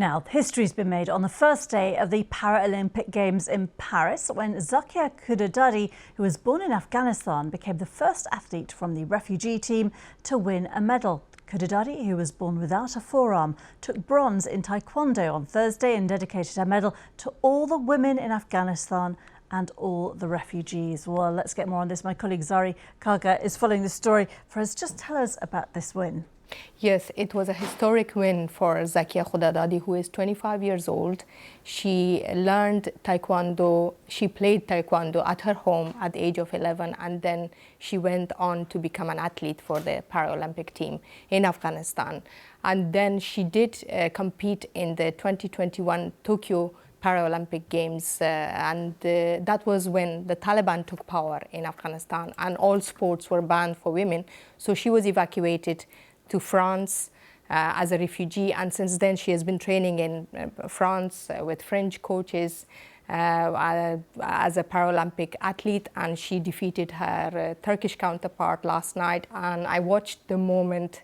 Now, history's been made on the first day of the Paralympic Games in Paris when Zakia Khudadadi, who was born in Afghanistan, became the first athlete from the refugee team to win a medal. Khudadadi, who was born without a forearm, took bronze in Taekwondo on Thursday and dedicated her medal to all the women in Afghanistan and all the refugees. Well, let's get more on this. My colleague Zakia Khudadadi is following the story for us. Just tell us about this win. Yes, it was a historic win for Zakia Khudadadi, who is 25 years old. She learned Taekwondo, she played Taekwondo at her home at the age of 11, and then she went on to become an athlete for the Paralympic team in Afghanistan. And then she did compete in the 2021 Tokyo Paralympic Games, that was when the Taliban took power in Afghanistan and all sports were banned for women. So she was evacuated to France as a refugee, and since then she has been training in France with French coaches as a Paralympic athlete, and she defeated her Turkish counterpart last night. And I watched the moment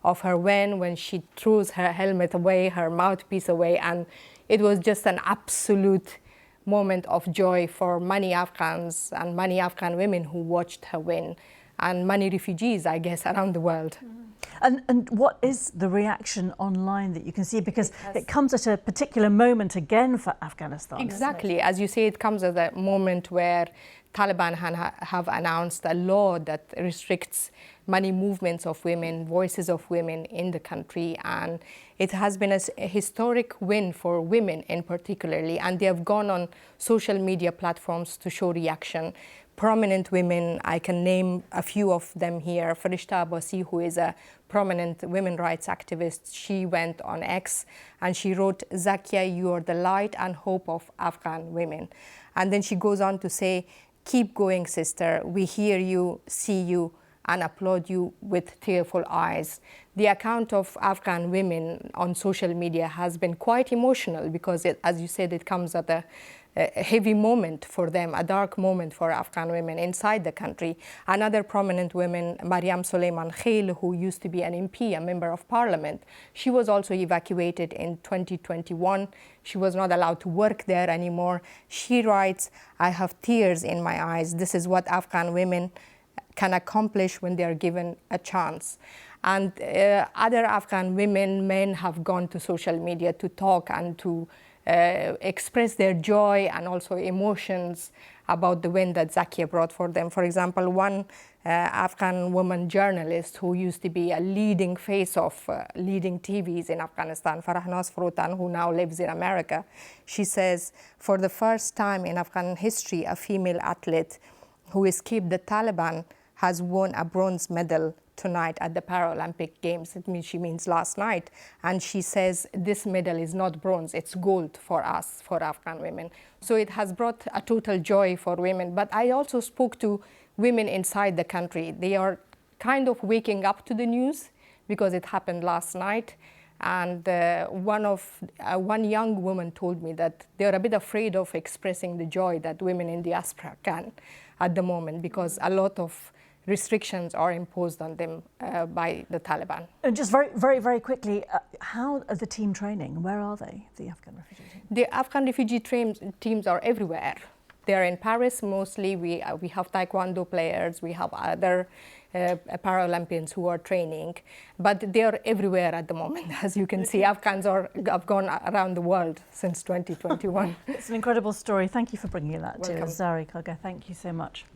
of her win when she throws her helmet away, her mouthpiece away, and it was just an absolute moment of joy for many Afghans and many Afghan women who watched her win, and many refugees, I guess, around the world. And what is the reaction online that you can see? Because it comes at a particular moment again for Afghanistan. Exactly. As you say, it comes at a moment where Taliban have announced a law that restricts many movements of women, voices of women in the country. And it has been a historic win for women in particularly. And they have gone on social media platforms to show reaction. Prominent women, I can name a few of them here. Farishta Abbasi, who is a prominent women's rights activist, she went on X and she wrote, "Zakia, you are the light and hope of Afghan women." And then she goes on to say, "Keep going, sister. We hear you, see you, and applaud you with tearful eyes." The account of Afghan women on social media has been quite emotional because, as you said, it comes at a heavy moment for them, a dark moment for Afghan women inside the country. Another prominent woman, Mariam Soleiman Khail, who used to be an MP, a member of parliament, she was also evacuated in 2021. She was not allowed to work there anymore. She writes, "I have tears in my eyes. This is what Afghan women can accomplish when they are given a chance." And other Afghan women, men have gone to social media to talk and to express their joy and also emotions about the win that Zakia brought for them. For example, one Afghan woman journalist who used to be a leading face of leading TVs in Afghanistan, Farahnas Frotan, who now lives in America, she says, "For the first time in Afghan history, a female athlete who escaped the Taliban has won a bronze medal tonight at the Paralympic Games." It means she means last night. And she says this medal is not bronze, it's gold for us, for Afghan women. So it has brought a total joy for women. But I also spoke to women inside the country. They are kind of waking up to the news because it happened last night. And one young woman told me that they're a bit afraid of expressing the joy that women in diaspora can at the moment, because a lot of restrictions are imposed on them by the Taliban. And just very quickly, how are the team training? Where are they, the Afghan refugee team? The Afghan refugee teams are everywhere. They're in Paris mostly. We have Taekwondo players, we have other Paralympians who are training, but they are everywhere at the moment. As you can see, Afghans have gone around the world since 2021. It's an incredible story. Thank you for bringing that Welcome. to us, Zakia Khudadadi. Thank you so much.